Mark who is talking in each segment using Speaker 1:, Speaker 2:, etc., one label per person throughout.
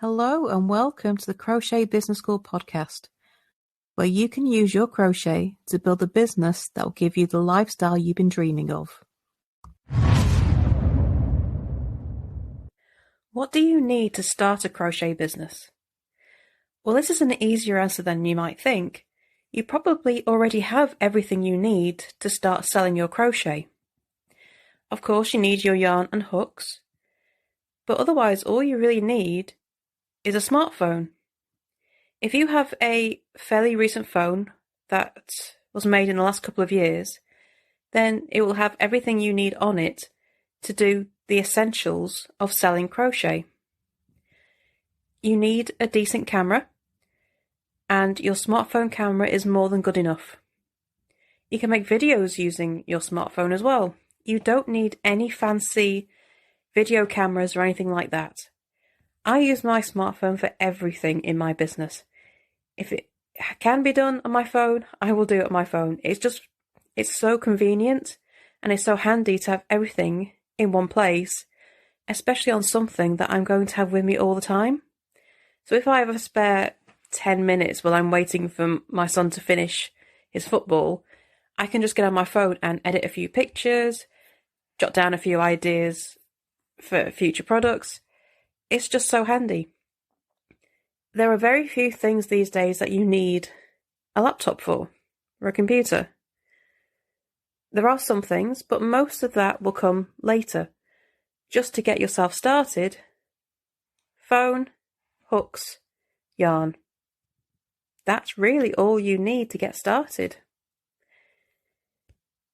Speaker 1: Hello and welcome to the Crochet Business School Podcast, where you can use your crochet to build a business that will give you the lifestyle you've been dreaming of. What do you need to start a crochet business? Well, this is an easier answer than you might think. You probably already have everything you need to start selling your crochet. Of course, you need your yarn and hooks, but otherwise all you really need is a smartphone. If you have a fairly recent phone that was made in the last couple of years, then it will have everything you need on it to do the essentials of selling crochet. You need a decent camera, and your smartphone camera is more than good enough. You can make videos using your smartphone as well. You don't need any fancy video cameras or anything like that. I use my smartphone for everything in my business. If it can be done on my phone, I will do it on my phone. It's so convenient and it's so handy to have everything in one place, especially on something that I'm going to have with me all the time. So if I have a spare 10 minutes while I'm waiting for my son to finish his football, I can just get on my phone and edit a few pictures, jot down a few ideas for future products. It's just so handy. There are very few things these days that you need a laptop for, or a computer. There are some things, but most of that will come later. Just to get yourself started, phone, hooks, yarn. That's really all you need to get started.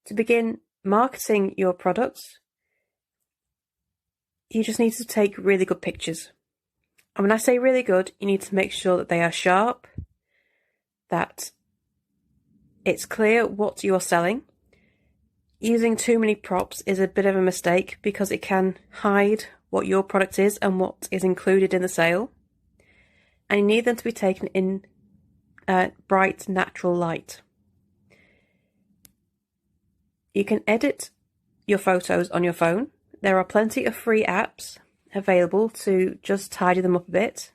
Speaker 1: To begin marketing your products, you just need to take really good pictures. And when I say really good, you need to make sure that they are sharp, that it's clear what you're selling. Using too many props is a bit of a mistake because it can hide what your product is and what is included in the sale. And you need them to be taken in bright, natural light. You can edit your photos on your phone. There are plenty of free apps available to just tidy them up a bit.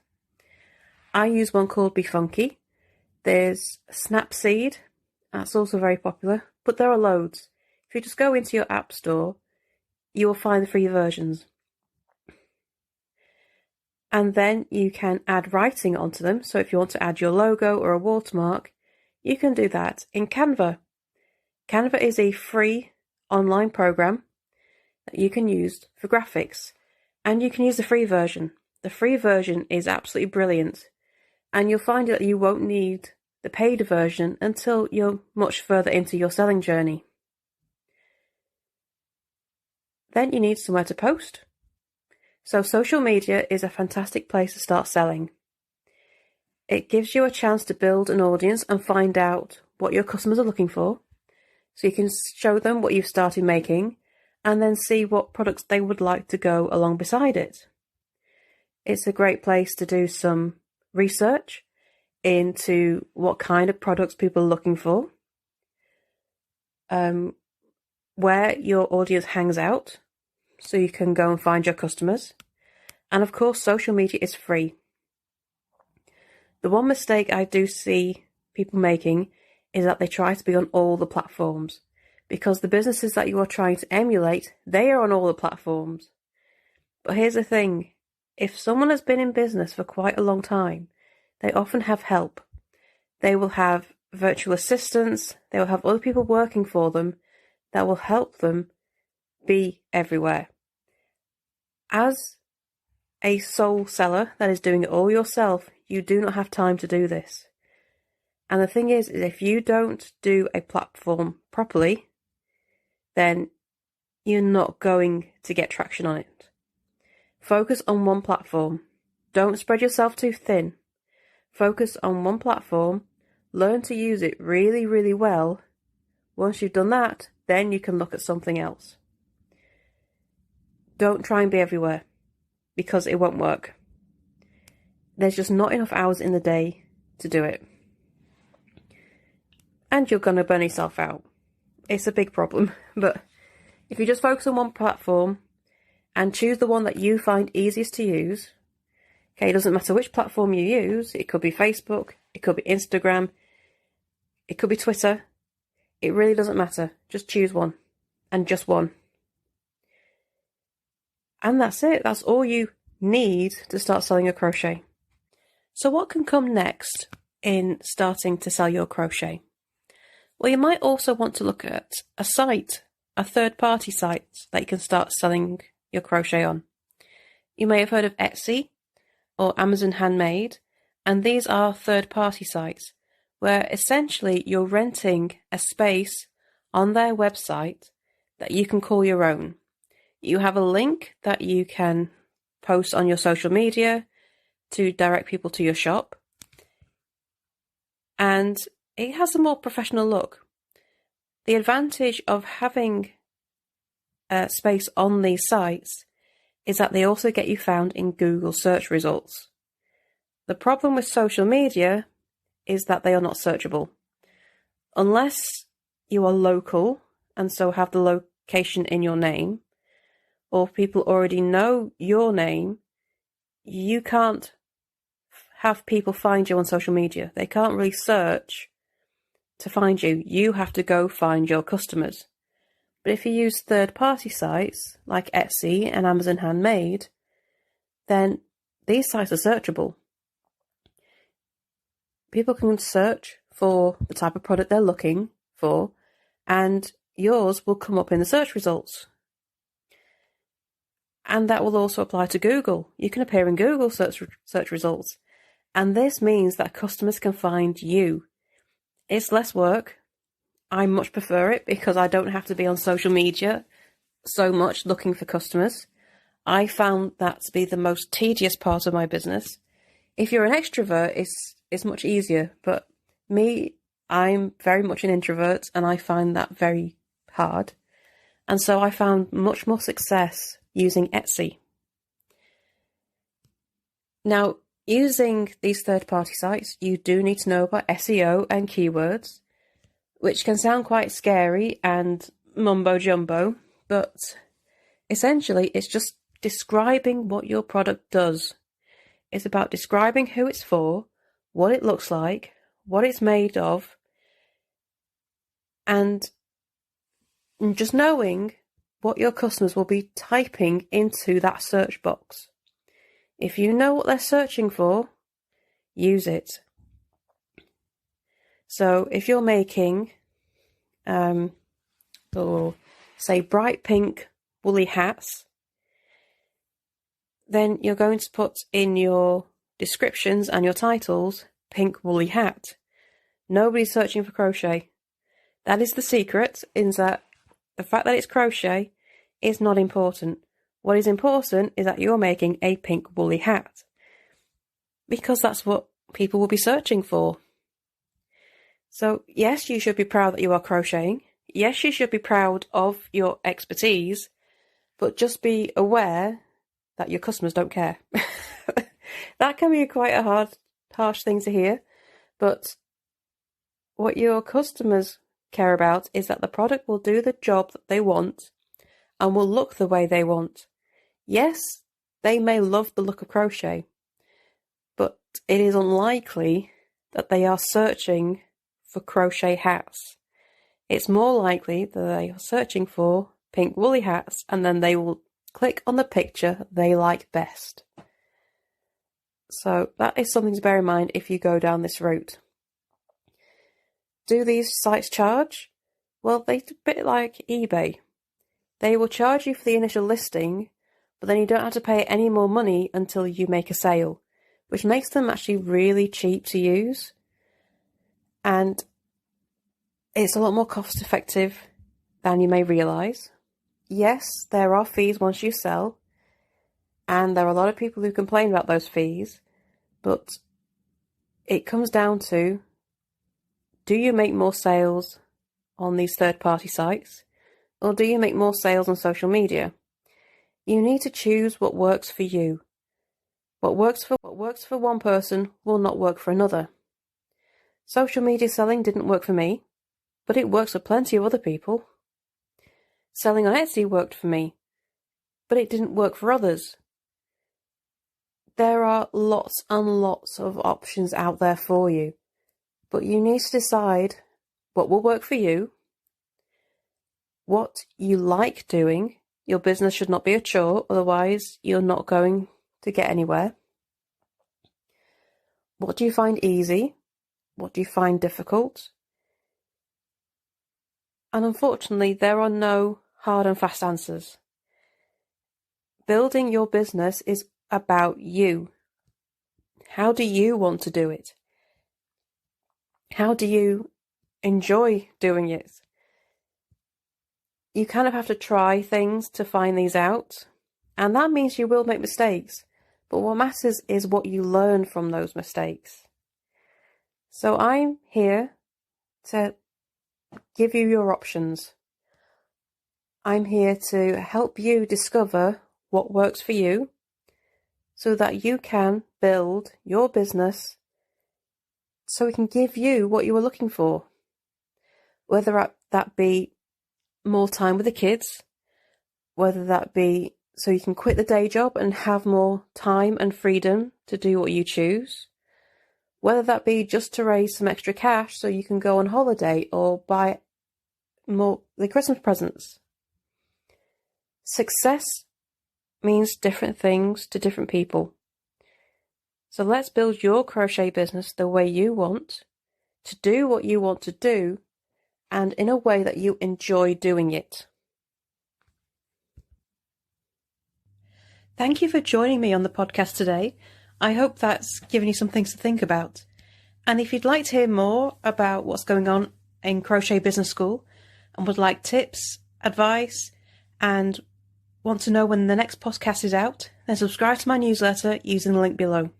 Speaker 1: I use one called Be Funky. There's Snapseed, that's also very popular, but there are loads. If you just go into your app store, you will find the free versions. And then you can add writing onto them. So if you want to add your logo or a watermark, you can do that in Canva. Canva is a free online program that you can use for graphics. And you can use the free version. The free version is absolutely brilliant. And you'll find that you won't need the paid version until you're much further into your selling journey. Then you need somewhere to post. So social media is a fantastic place to start selling. It gives you a chance to build an audience and find out what your customers are looking for. So you can show them what you've started making and then see what products they would like to go along beside it. It's a great place to do some research into what kind of products people are looking for, where your audience hangs out, so you can go and find your customers. And of course, social media is free. The one mistake I do see people making is that they try to be on all the platforms, because the businesses that you are trying to emulate, they are on all the platforms. But here's the thing, if someone has been in business for quite a long time, they often have help. They will have virtual assistants, they will have other people working for them that will help them be everywhere. As a sole seller that is doing it all yourself, you do not have time to do this. And the thing is if you don't do a platform properly, then you're not going to get traction on it. Focus on one platform. Don't spread yourself too thin. Focus on one platform. Learn to use it really, really well. Once you've done that, then you can look at something else. Don't try and be everywhere, because it won't work. There's just not enough hours in the day to do it. And you're going to burn yourself out. It's a big problem, but if you just focus on one platform and choose the one that you find easiest to use, Okay, it doesn't matter which platform you use. It could be Facebook, it could be Instagram, it could be Twitter. It really doesn't matter. Just choose one, and just one. And that's it. That's all you need to start selling your crochet. So what can come next in starting to sell your crochet? Well, you might also want to look at a site, a third-party site that you can start selling your crochet on. You may have heard of Etsy or Amazon Handmade, and these are third-party sites where essentially you're renting a space on their website that you can call your own. You have a link that you can post on your social media to direct people to your shop, and it has a more professional look. The advantage of having a space on these sites is that they also get you found in Google search results. The problem with social media is that they are not searchable. Unless you are local and so have the location in your name, or people already know your name, you can't have people find you on social media. They can't really search to find you. You have to go find your customers. But if you use third-party sites like Etsy and Amazon Handmade, then these sites are searchable. People can search for the type of product they're looking for, and yours will come up in the search results. And that will also apply to Google. You can appear in Google search results. And this means that customers can find you. It's less work. I much prefer it because I don't have to be on social media so much looking for customers. I found that to be the most tedious part of my business. If you're an extrovert, it's much easier. But me, I'm very much an introvert, and I find that very hard. And so I found much more success using Etsy. Now, using these third-party sites, you do need to know about SEO and keywords, which can sound quite scary and mumbo-jumbo, but essentially it's just describing what your product does. It's about describing who it's for, what it looks like, what it's made of, and just knowing what your customers will be typing into that search box. If you know what they're searching for, use it. So if you're making, say bright pink woolly hats, then you're going to put in your descriptions and your titles, pink woolly hat. Nobody's searching for crochet. That is the secret, is that the fact that it's crochet is not important. What is important is that you're making a pink woolly hat, because that's what people will be searching for. So yes, you should be proud that you are crocheting. Yes, you should be proud of your expertise, but just be aware that your customers don't care. That can be quite a harsh thing to hear, but what your customers care about is that the product will do the job that they want and will look the way they want. Yes, they may love the look of crochet, but it is unlikely that they are searching for crochet hats. It's more likely that they are searching for pink woolly hats, and then they will click on the picture they like best. So that is something to bear in mind if you go down this route. Do these sites charge? Well, they're a bit like eBay. They will charge you for the initial listing, but then you don't have to pay any more money until you make a sale, which makes them actually really cheap to use. And it's a lot more cost effective than you may realise. Yes, there are fees once you sell, and there are a lot of people who complain about those fees, but it comes down to, do you make more sales on these third-party sites, or do you make more sales on social media? You need to choose what works for you. What works for one person will not work for another. Social media selling didn't work for me, but it works for plenty of other people. Selling on Etsy worked for me, but it didn't work for others. There are lots and lots of options out there for you, but you need to decide what will work for you, what you like doing. Your business should not be a chore, otherwise you're not going to get anywhere. What do you find easy? What do you find difficult? And unfortunately, there are no hard and fast answers. Building your business is about you. How do you want to do it? How do you enjoy doing it? You kind of have to try things to find these out, and that means you will make mistakes, but what matters is what you learn from those mistakes. So I'm here to give you your options. I'm here to help you discover what works for you so that you can build your business so it can give you what you are looking for. Whether that be more time with the kids, whether that be so you can quit the day job and have more time and freedom to do what you choose, whether that be just to raise some extra cash so you can go on holiday or buy more the Christmas presents. Success means different things to different people. So let's build your crochet business the way you want, to do what you want to do, and in a way that you enjoy doing it. Thank you for joining me on the podcast today. I hope that's given you some things to think about. And if you'd like to hear more about what's going on in Crochet Business School and would like tips, advice, and want to know when the next podcast is out, then subscribe to my newsletter using the link below.